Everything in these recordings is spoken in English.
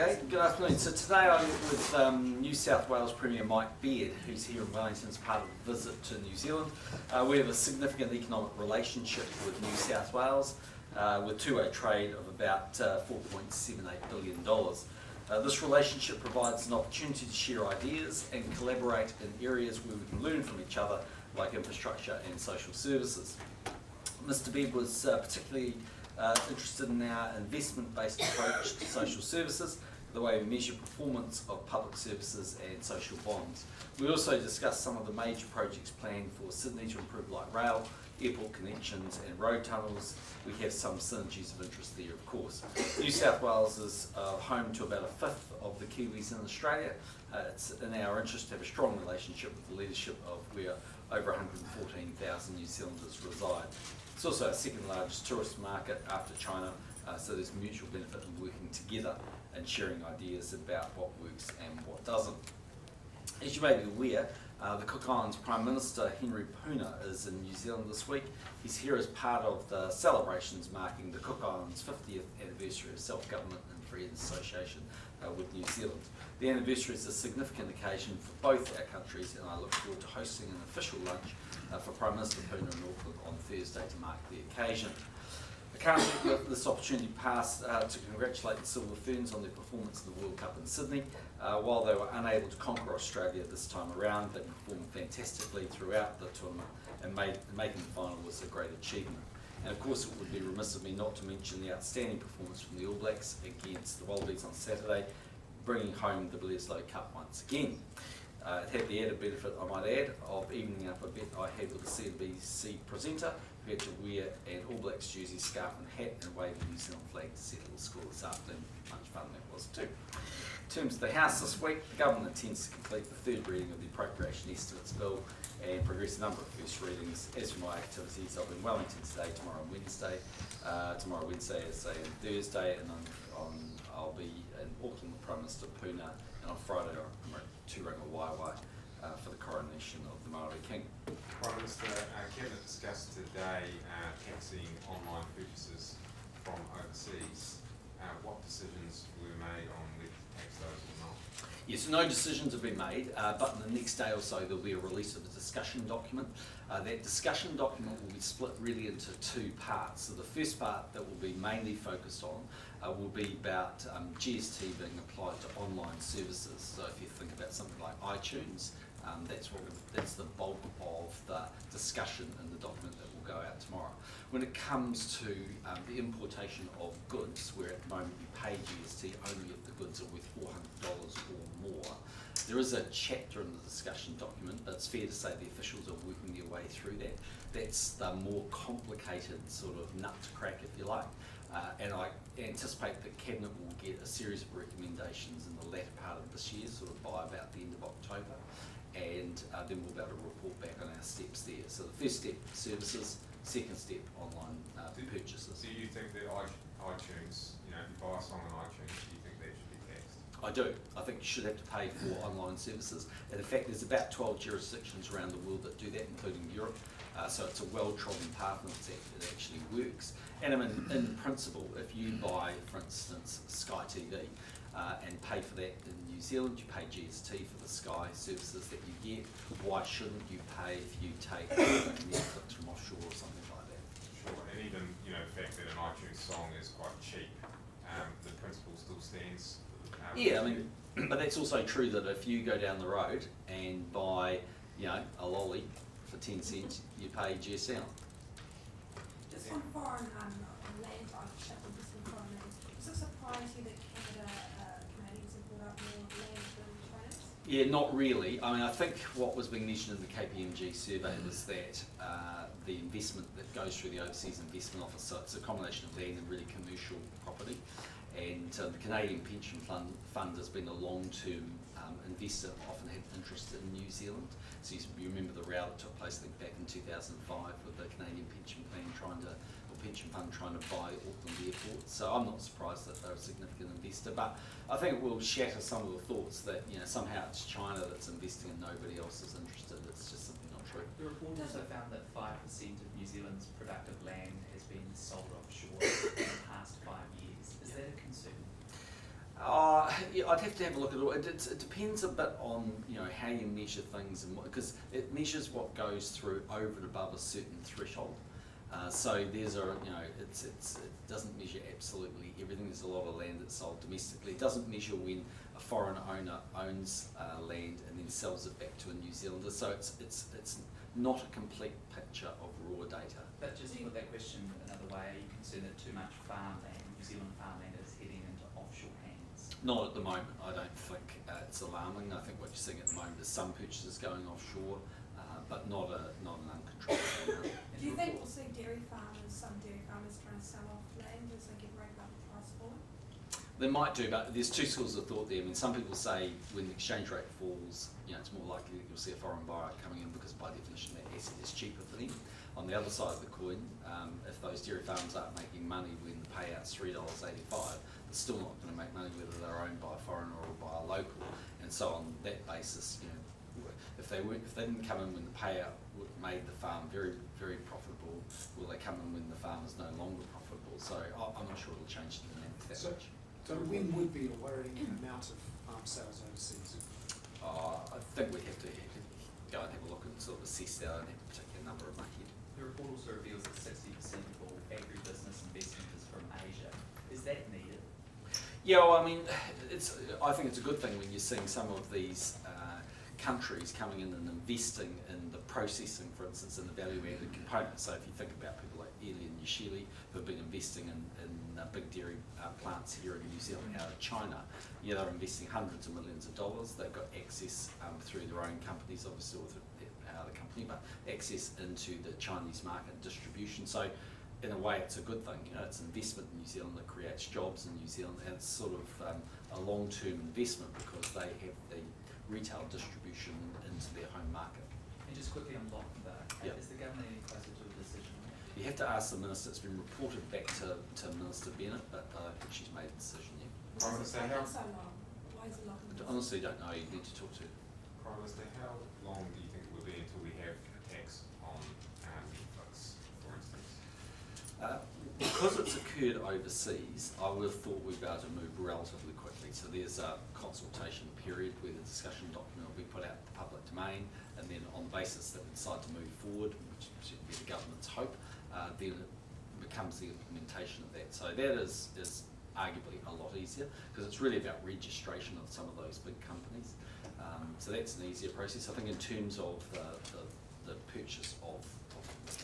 Okay, good afternoon. So today I'm with New South Wales Premier Mike Beard, who's here in Wellington as part of a visit to New Zealand. We have a significant economic relationship with New South Wales, with two-way trade of about $4.78 billion. This relationship provides an opportunity to share ideas and collaborate in areas where we can learn from each other, like infrastructure and social services. Mr. Beard was particularly interested in our investment-based approach to social services, the way we measure performance of public services and social bonds. We also discussed some of the major projects planned for Sydney to improve light rail, airport connections and road tunnels. We have some synergies of interest there, of course. New South Wales is home to about a fifth of the Kiwis in Australia. It's in our interest to have a strong relationship with the leadership of where over 114,000 New Zealanders reside. It's also our second largest tourist market after China, so there's mutual benefit in working together and sharing ideas about what works and what doesn't. As you may be aware, the Cook Islands Prime Minister Henry Puna is in New Zealand this week. He's here as part of the celebrations marking the Cook Islands' 50th anniversary of self-government and free association with New Zealand. The anniversary is a significant occasion for both our countries, and I look forward to hosting an official lunch for Prime Minister Puna in Auckland on Thursday to mark the occasion. I can't let this opportunity pass to congratulate the Silver Ferns on their performance in the World Cup in Sydney. While they were unable to conquer Australia this time around, they performed fantastically throughout the tournament, and making the final was a great achievement. And of course, it would be remiss of me not to mention the outstanding performance from the All Blacks against the Wallabies on Saturday, bringing home the Bledisloe Cup once again. It had the added benefit, I might add, of evening up a bet I had with the CNBC presenter, who had to wear an All Blacks jersey, scarf and hat and wave the New Zealand flag to settle the score this afternoon. Much fun that was too. In terms of the House this week, the Government intends to complete the third reading of the Appropriation Estimates Bill and progress a number of first readings. As for my activities, I'll be in Wellington today, tomorrow and Wednesday. Tomorrow Wednesday, as I say, and Thursday, and I'll be in Auckland with Prime Minister Puna, and on Friday I'm at Tūranga Waiwai for the coronation of the Māori King. Prime Minister, Cabinet discussed today taxing online purchases from overseas. What decisions were made on whether to tax those or not? Yes, no decisions have been made, but in the next day or so there'll be a release of a discussion document. That discussion document will be split really into two parts. So the first part that will be mainly focused on will be about GST being applied to online services. So if you think about something like iTunes, that's the bulk of the discussion in the document that will go out tomorrow. When it comes to the importation of goods, where at the moment you pay GST only if the goods are worth $400 or more, there is a chapter in the discussion document, but it's fair to say the officials are working their way through that. That's the more complicated sort of nut to crack, if you like. And I anticipate that Cabinet will get a series of recommendations in the latter part of this year, sort of by about the end of October, and then we'll be able to report back on our steps there. So the first step, services; second step, online purchases. Do you think that iTunes, if you buy a song on iTunes, do you think that should be taxed? I do. I think you should have to pay for online services. And in fact, there's about 12 jurisdictions around the world that do that, including Europe. So it's a well-trodden path, and it actually works. And I mean, in principle, if you buy, for instance, Sky TV and pay for that in New Zealand, you pay GST for the Sky services that you get. Why shouldn't you pay if you take Netflix from offshore or something like that? Sure, and even the fact that an iTunes song is quite cheap, the principle still stands. Yeah, I mean, but that's also true that if you go down the road and buy, a lolly for 10 cents, you pay GST on. Just on foreign land ownership and just on foreign lands, does it surprise you that Canadians have bought up more land than Chinese? Yeah, not really. I mean, I think what was being mentioned in the KPMG survey was that the investment that goes through the Overseas Investment Office, so it's a combination of land and really commercial property. And the Canadian Pension Fund has been a long-term investor, often had interest in New Zealand. So you remember the row that took place, I think, back in 2005 with the Canadian Pension Fund trying to buy Auckland Airport. So I'm not surprised that they're a significant investor, but I think it will shatter some of the thoughts that somehow it's China that's investing and nobody else is interested. It's just simply not true. The report also found that 5% of New Zealand's productive land has been sold offshore in the past 5 years. Is that a concern? yeah, I'd have to have a look at it all. It depends a bit on how you measure things, and because it measures what goes through over and above a certain threshold. So there's it doesn't measure absolutely everything. There's a lot of land that's sold domestically. It doesn't measure when a foreign owner owns land and then sells it back to a New Zealander. So it's not a complete picture of raw data. But just to put that question another way, are you concerned that too much farmland, New Zealand farmland, is heading into offshore hands? Not at the moment. I don't think it's alarming. I think what you're seeing at the moment is some purchases going offshore, but not an uncontrolled amount. Do you think we'll see some dairy farmers trying to sell off land as they get right up the price for it? They might do, but there's two schools of thought there. I mean, some people say when the exchange rate falls, it's more likely that you'll see a foreign buyer coming in because by definition that asset is cheaper for them. On the other side of the coin, if those dairy farms aren't making money when the payout's $3.85, they're still not going to make money whether they're owned by a foreigner or by a local. And so on that basis, if they didn't come in when the payout made the farm very, very profitable, will they come in when the farm is no longer profitable? So I'm not sure it'll change the dynamic that much. So when would be a worrying amount of farm sales overseas? I think we have to go and have a look and sort of assess that. I don't have a particular number in my head. The report also reveals that 60% of all agribusiness investment is from Asia. Is that needed? Yeah, well, I mean, I think it's a good thing when you're seeing some of these countries coming in and investing in the processing, for instance, in the value-added components. So if you think about people like Eli and Yashili, who have been investing in big dairy plants here in New Zealand out of China, they're investing hundreds of millions of dollars. They've got access through their own companies, obviously, or through the company, but access into the Chinese market distribution. So in a way, it's a good thing. It's investment in New Zealand that creates jobs in New Zealand, and it's sort of a long-term investment because they have the retail distribution into their home market. And just quickly on Lochinvar, Yep. Is the government any closer to a decision on that? You have to ask the minister. It's been reported back to Minister Bennett, but I don't think she's made a decision yet. Prime Why is Minister, it how, taking so long? Why is it locking? I honestly don't know. You need to talk to. Prime Minister, how long do you think it will be until we have a tax on Netflix, for instance? Because it's occurred overseas, I would have thought we'd be able to move relatively quickly. So there's a consultation period where the discussion document will be put out in the public domain, and then on the basis that we decide to move forward, which should be the government's hope, then it becomes the implementation of that. So that is arguably a lot easier because it's really about registration of some of those big companies. So that's an easier process. I think in terms of the purchase of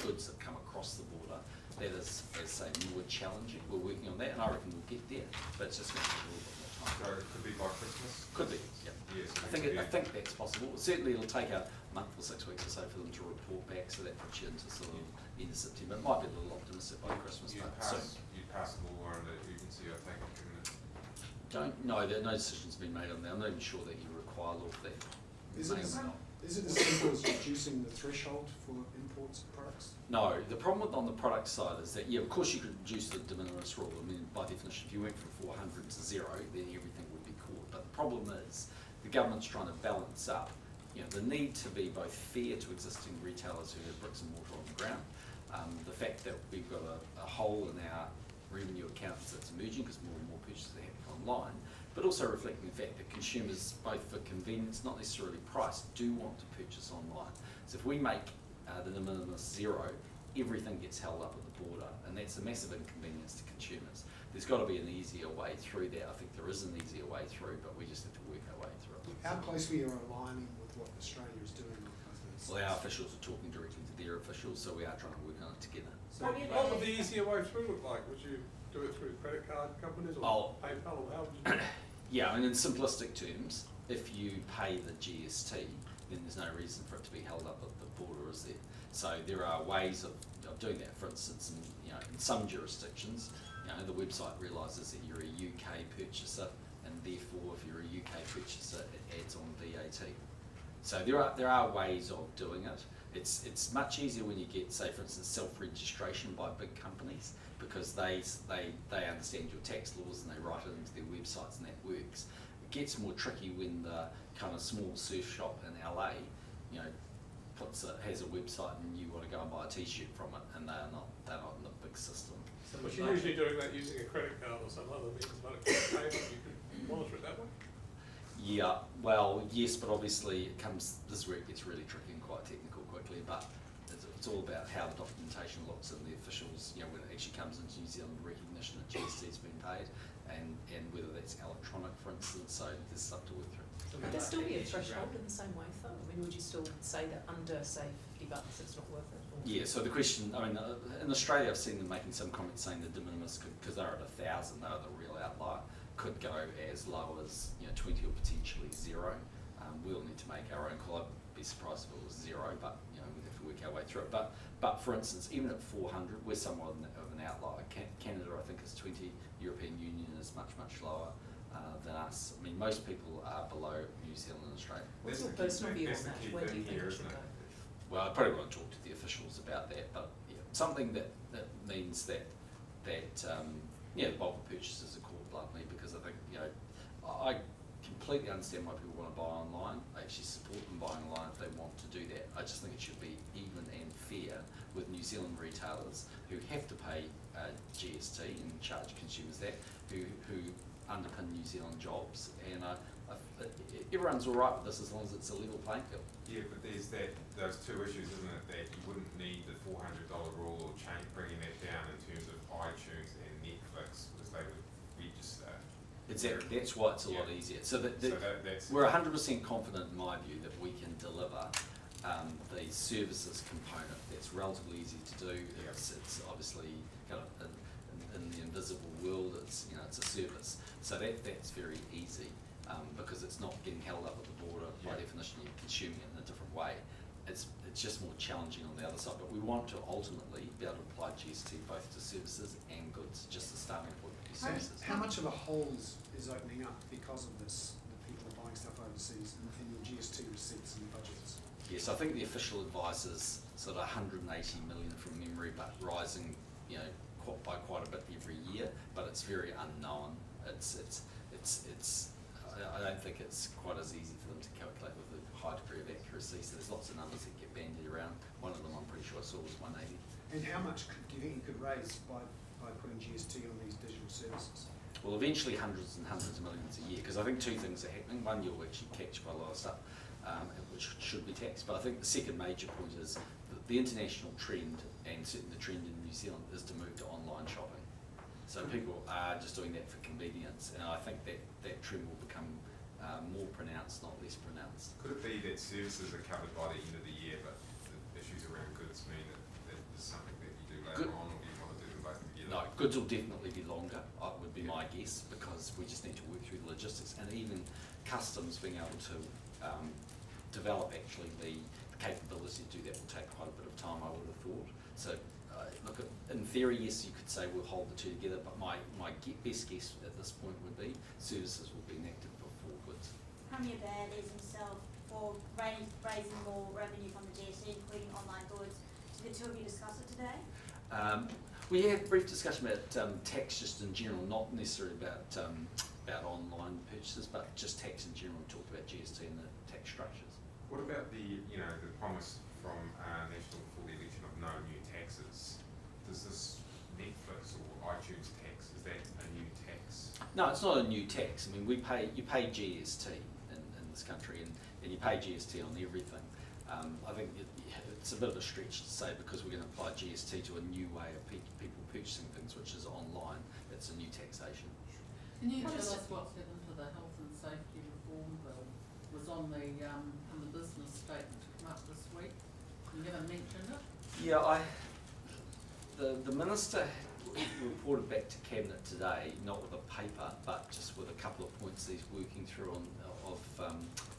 goods that come across the border, that is, as say, more challenging. We're working on that, and I reckon we'll get there, but it's just going to take a little bit more time. So it could be by Christmas? Could be, yeah. Yes. I think that's possible. Certainly, it'll take a month or 6 weeks or so for them to report back, so that puts you into sort of end of September. It might be a little optimistic by Christmas, You but pass the law under urgency, I think, given it. no decision's been made on that. I'm not even sure that you require law for that. Is May it, or may not. is it as simple as reducing the threshold for imports of products? No, the problem on the product side is that, of course you could reduce the de minimis rule. I mean, by definition, if you went from 400 to 0, then everything would be caught. But the problem is, the government's trying to balance up, the need to be both fair to existing retailers who have bricks and mortar on the ground, the fact that we've got a hole in our revenue accounts that's emerging because more and more purchases are happening online, but also reflecting the fact that consumers, both for convenience, not necessarily price, do want to purchase online. So if we make the de minimis 0, everything gets held up at the border, and that's a massive inconvenience to consumers. There's got to be an easier way through that. I think there is an easier way through, but we just have to work our way through it. How closely are aligning with what Australia is doing with both these? Well, our officials are talking directly to their officials, so we are trying to work on it together. So, What would the easier way through look like? Would you do it through credit card companies or PayPal, or how would you do it? Yeah, I mean, in simplistic terms, if you pay the GST, then there's no reason for it to be held up at the border, is there? So there are ways of doing that. For instance, in some jurisdictions, the website realises that you're a UK purchaser, and therefore, if you're a UK purchaser, it adds on VAT. So there are ways of doing it. It's much easier when you get, say, for instance, self-registration by big companies, because they understand your tax laws and they write it into their websites, and that works. It gets more tricky when the kind of small surf shop in LA, has a website and you want to go and buy a T-shirt from it, and they're not in the big system. But you're usually doing that using a credit card or some other means of payment. You can monitor it that way. Yeah, well, yes, but obviously this is where it gets really tricky and quite technical quickly, but it's all about how the documentation looks and the officials, you know, when it actually comes into New Zealand recognition that GST's been paid and whether that's electronic, for instance, so there's stuff to work through. Would there still be a threshold in the same way though? I mean, would you still say that under, say, $50 it's not worth it? Or? Yeah, so the question, I mean, in Australia I've seen them making some comments saying the de minimis could, because they're at 1,000, they're the real outlier, could go as low as 20 or potentially 0. We'll need to make our own call. I'd be surprised if it was 0, but we'd have to work our way through it. But for instance, even at 400, we're somewhat of an outlier. Canada, I think, is 20. European Union is much lower than us. I mean, most people are below New Zealand and Australia. What's your That's the personal key- view that's on the that? key Where do thing you think here, it should isn't go? it? Well, I probably want to talk to the officials about that, but something that means that the bulk of purchases are called bluntly, because I think I completely understand why people want to buy online. I actually support them buying online if they want to do that. I just think it should be even and fair with New Zealand retailers who have to pay GST and charge consumers that, who underpin New Zealand jobs, and everyone's all right with this as long as it's a level playing field. Yeah, but there's those two issues, isn't it? That you wouldn't need the $400 rule or bringing that down in terms of iTunes and Netflix, because they would register. Exactly, that's why it's a lot easier. So that's we're 100% confident, in my view, that we can deliver the services component. That's relatively easy to do. Yeah. It's obviously kind of in the invisible world. It's a service, so that's very easy because it's not getting held up at the border. By definition, you're consuming it in a different way. It's just more challenging on the other side. But we want to ultimately be able to apply GST both to services and goods. Just the starting point would be services. How much of a hole is opening up because of this? That people are buying stuff overseas and your GST receipts and budgets. Yes, I think the official advice is sort of 180 million from memory, but rising, by quite a bit every year. But it's very unknown. I don't think it's quite as easy for them to calculate with a high degree of accuracy. So there's lots of numbers that get bandied around. One of them I'm pretty sure I saw was 180. And how much do you think you could raise by putting GST on these digital services? Well, eventually hundreds and hundreds of millions a year, because I think two things are happening. One, you'll actually catch quite a lot of stuff, which should be taxed. But I think the second major point is that the international trend, and certainly the trend in New Zealand, is to move to online shopping. So people are just doing that for convenience, and I think that trend will become more pronounced, not less pronounced. Could it be that services are covered by the end of the year, but the issues around goods mean that there's something that you do later on, or do you want to do them both together? No, goods will definitely be longer, would be my guess, because we just need to work through the logistics, and even customs being able to develop actually the capability to do that will take quite a bit of time, I would have thought. So look, in theory, yes, you could say we'll hold the two together, but my best guess at this point would be services will be enacted before goods. Premier Baird is himself for raising more revenue from the GST, including online goods. Did the two of you discuss it today? We had a brief discussion about tax just in general, not necessarily about online purchases, but just tax in general. We talked about GST and the tax structures. What about the promise from National for the election of no new taxes? Does this Netflix or iTunes tax, is that a new tax? No, it's not a new tax. I mean, you pay GST in this country, and you pay GST on everything. I think it's a bit of a stretch to say because we're going to apply GST to a new way of people purchasing things, which is online. It's a new taxation. Can you tell us what's happened to the health and safety reform bill? It was on the business statement to come up this week. You haven't mentioned it? Yeah, the minister reported back to cabinet today, not with a paper, but just with a couple of points he's working through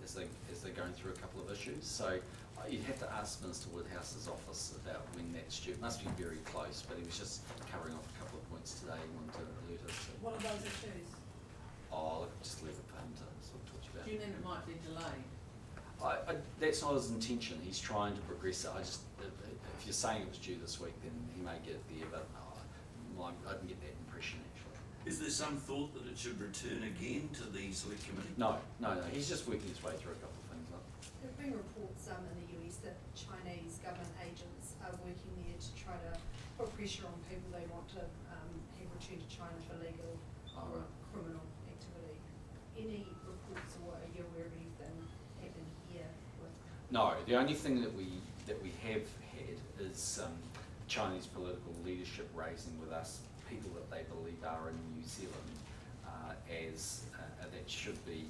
as they're going through a couple of issues. So you'd have to ask Minister Woodhouse's office about when that's due. It must be very close, but he was just covering off a couple of points today he wanted to alert us to. What are those issues? Oh, look, just leave it for him to sort of talk about. Do you think it might be delayed? That's not his intention. He's trying to progress it. If you're saying it was due this week, then he may get it there, but I didn't get that impression actually. Is there some thought that it should return again to the select committee? No. He's just working his way through a couple of things. There have been reports in the US that Chinese government agents are working there to try to put pressure on people they want to have returned to China for legal or criminal activity. Any reports, or are you No, the only thing that we have had is Chinese political leadership raising with us people that they believe are in New Zealand as that should be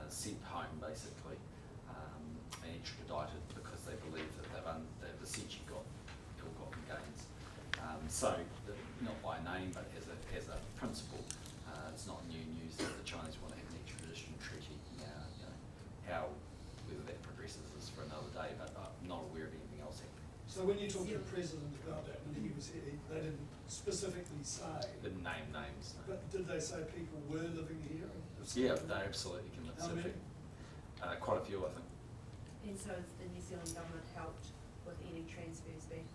sent home basically and extradited because they believe that they've essentially got ill-gotten gains. So not by name, but as a principle, it's not new news that the Chinese want to have an extradition treaty. Now, you know, whether that progresses is for another day, but I'm not aware of anything else happening. So when you talk to the president about that, when he was here, they didn't specifically say. Didn't name names. No. But did they say people were living here? Yeah, they're absolutely convinced. How many? Quite a few, I think. And so has the New Zealand government helped with any transfers back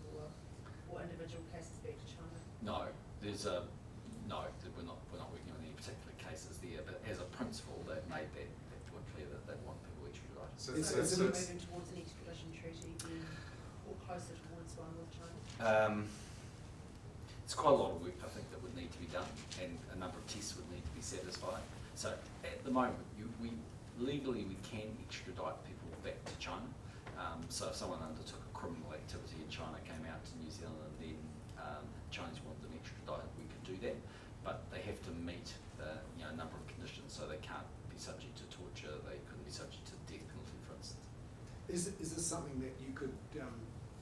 or individual cases back to China? No, we're not working on any particular cases there, but as a principle, they've made that point clear that they want people extradited. So we're moving towards an extradition treaty then, or closer towards one with China? It's quite a lot of work, I think, that would need to be done, and a number of tests would need to be satisfied. So at the moment, we legally can extradite people back to China. So if someone undertook a criminal activity in China, came out to New Zealand, and then Chinese wanted them extradited, we could do that. But they have to meet a number of conditions, so they can't be subject to torture, they couldn't be subject to the death penalty, for instance. Is this something that you could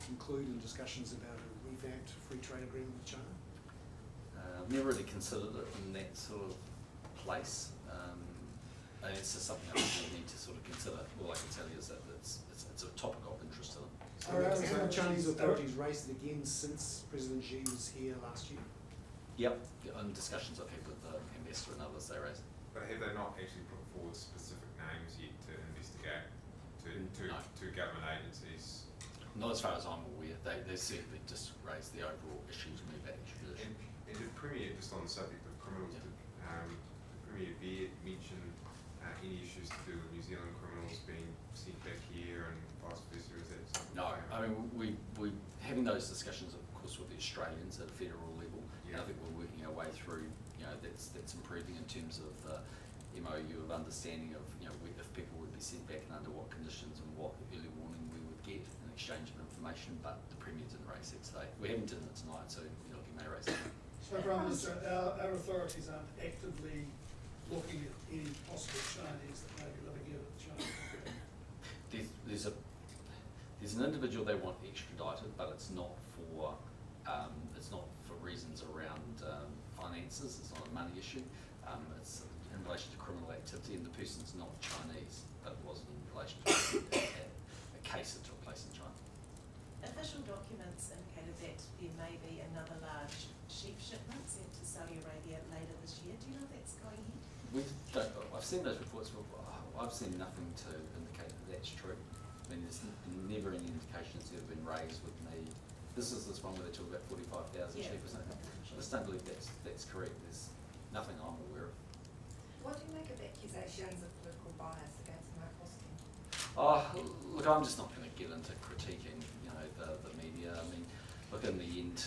include in discussions about a revamped free trade agreement with China? I've never really considered it in that sort of place. And it's just something I think we need to sort of consider. All I can tell you is that it's a topic of interest to them. So have the Chinese authorities raised it again since President Xi was here last year? Yep, in discussions I've had with the ambassador and others, they raised it. But have they not actually put forward specific names yet to investigate to government agencies? Not as far as I'm aware. They certainly just raised the overall issues and move back extradition. And did Premier, just on the subject of criminals, did Premier Baird mention any issues to do with New Zealand criminals being sent back here and vice versa? Is that something? No, I mean we having those discussions, of course, with the Australians at a federal level. Yeah. And I think we're working our way through. That's improving in terms of the MOU of understanding of if people would be sent back and under what conditions and what early warning we would get in exchange of information. But the Premier didn't raise it today. We haven't done it tonight, so he may raise it. So, Prime Minister, our authorities aren't actively looking at any possible Chinese that may be living here at China. There's an individual they want extradited, but it's not for reasons around finances. It's not a money issue. It's in relation to criminal activity, and the person's not Chinese, but it was in relation to a case that took place in China. Official documents indicated that there may be another large sheep shipment sent to Saudi Arabia later this year. Do you know if that's going ahead? I've seen those reports, but I've seen nothing to indicate that that's true. I mean, there's never any indications that have been raised with me. This is this one where they talk about 45,000 sheep or something. I just don't believe that's correct. There's nothing I'm aware of. What do you make of accusations of political bias against Mark Hosking? Oh, look, I'm just not going to get into critiquing, the media. I mean, look, in the end,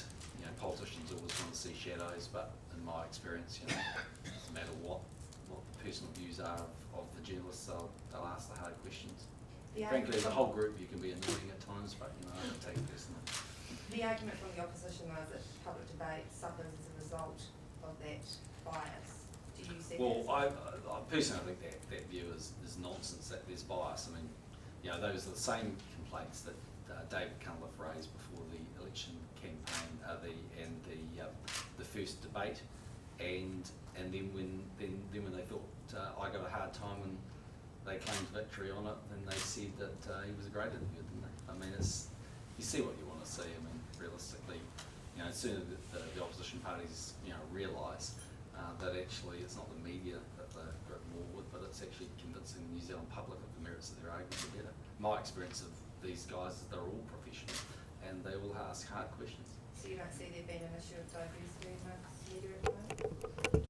politicians always want to see shadows, but in my experience, it doesn't matter what the personal views are of the journalists, they'll ask the hard questions. Frankly, as a whole group, you can be annoying at times, but I don't take it personally. The argument from the opposition was that public debate suffers as a result of that bias. Do you see Well, I personally think that view is nonsense, that there's bias. I mean, those are the same complaints that David Cunliffe raised before the election campaign, the first debate, and then when they thought I got a hard time when they claimed victory on it, then they said that he was a great interview, didn't they? I mean, you see what you want to see. I mean, realistically, as soon as the opposition parties realise that actually it's not the media that they're at war with, but it's actually convincing the New Zealand public of the merits of their arguments are better. My experience of these guys is they're all professionals and they will ask hard questions. So you don't see there being an issue of diversity amongst media at the moment?